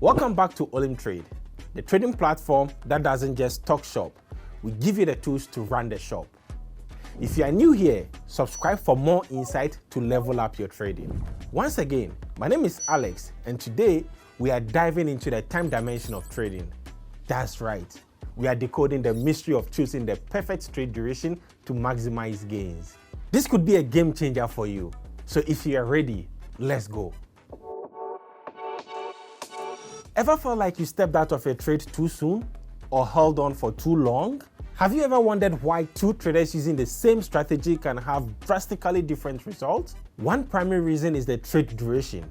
Welcome back to Olymp Trade, the trading platform that doesn't just talk shop. We give you the tools to run the shop. If you are new here, subscribe for more insight to level up your trading. Once again, my name is Alex, and today we are diving into the time dimension of trading. That's right, we are decoding the mystery of choosing the perfect trade duration to maximize gains. This could be a game changer for you, so if you are ready, let's go. Ever felt like you stepped out of a trade too soon or held on for too long? Have you ever wondered why two traders using the same strategy can have drastically different results? One primary reason is the trade duration.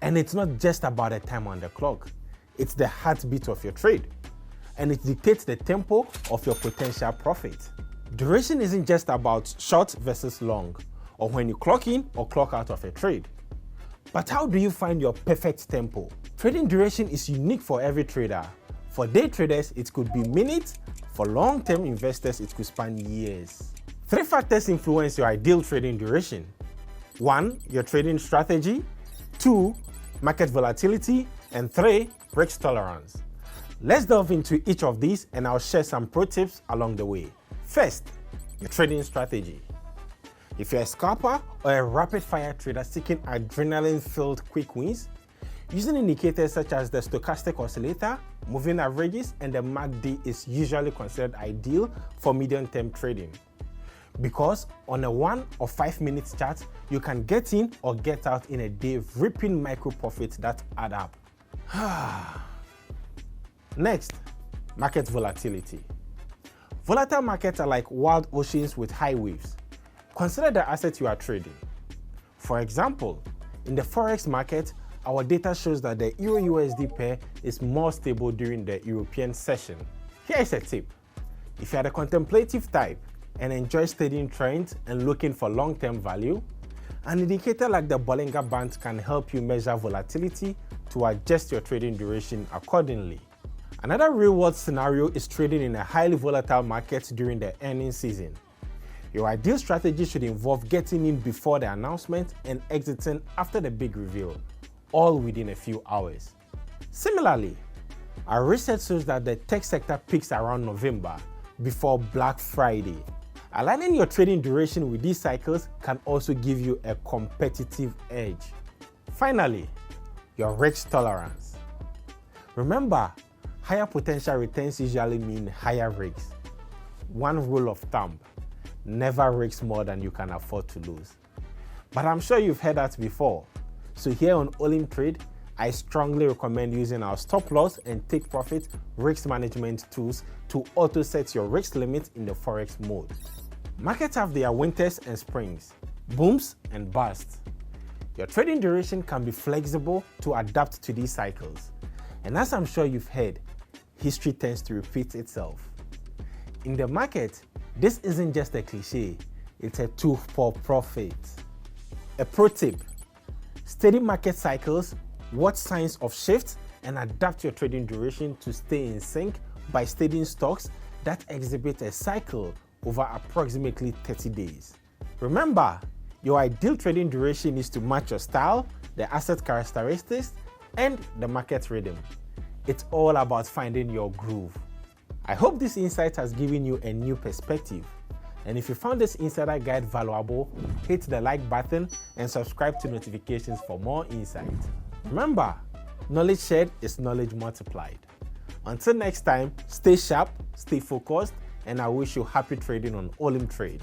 And it's not just about the time on the clock. It's the heartbeat of your trade. And it dictates the tempo of your potential profit. Duration isn't just about short versus long, or when you clock in or clock out of a trade. But how do you find your perfect tempo? Trading duration is unique for every trader. For day traders, it could be minutes. For long-term investors, it could span years. 3 factors influence your ideal trading duration. 1. Your trading strategy. 2. Market volatility. And 3. Risk tolerance. Let's delve into each of these and I'll share some pro tips along the way. First, your trading strategy. If you're a scalper or a rapid-fire trader seeking adrenaline-filled quick wins, using indicators such as the stochastic oscillator, moving averages, and the MACD is usually considered ideal for medium-term trading. Because on a 1 or 5 minute chart, you can get in or get out in a day, reaping micro profits that add up. Next, market volatility. Volatile markets are like wild oceans with high waves. Consider the asset you are trading. For example, in the Forex market, our data shows that the Euro-USD pair is more stable during the European session. Here is a tip. If you are the contemplative type and enjoy studying trends and looking for long-term value, an indicator like the Bollinger Band can help you measure volatility to adjust your trading duration accordingly. Another real-world scenario is trading in a highly volatile market during the earnings season. Your ideal strategy should involve getting in before the announcement and exiting after the big reveal, all within a few hours. Similarly, our research shows that the tech sector peaks around November, before Black Friday. Aligning your trading duration with these cycles can also give you a competitive edge. Finally, your risk tolerance. Remember, higher potential returns usually mean higher risks. One rule of thumb: never risk more than you can afford to lose. But I'm sure you've heard that before. So here on Olymp Trade, I strongly recommend using our stop loss and take profit risk management tools to auto set your risk limit in the Forex mode. Markets have their winters and springs, booms and busts. Your trading duration can be flexible to adapt to these cycles. And as I'm sure you've heard, history tends to repeat itself. In the market, this isn't just a cliche, it's a tool for profit. A pro tip: study market cycles, watch signs of shifts, and adapt your trading duration to stay in sync by studying stocks that exhibit a cycle over approximately 30 days. Remember, your ideal trading duration is to match your style, the asset characteristics, and the market rhythm. It's all about finding your groove. I hope this insight has given you a new perspective. And if you found this insider guide valuable, hit the like button and subscribe to notifications for more insight. Remember, knowledge shared is knowledge multiplied. Until next time, stay sharp, stay focused, and I wish you happy trading on Olymp Trade.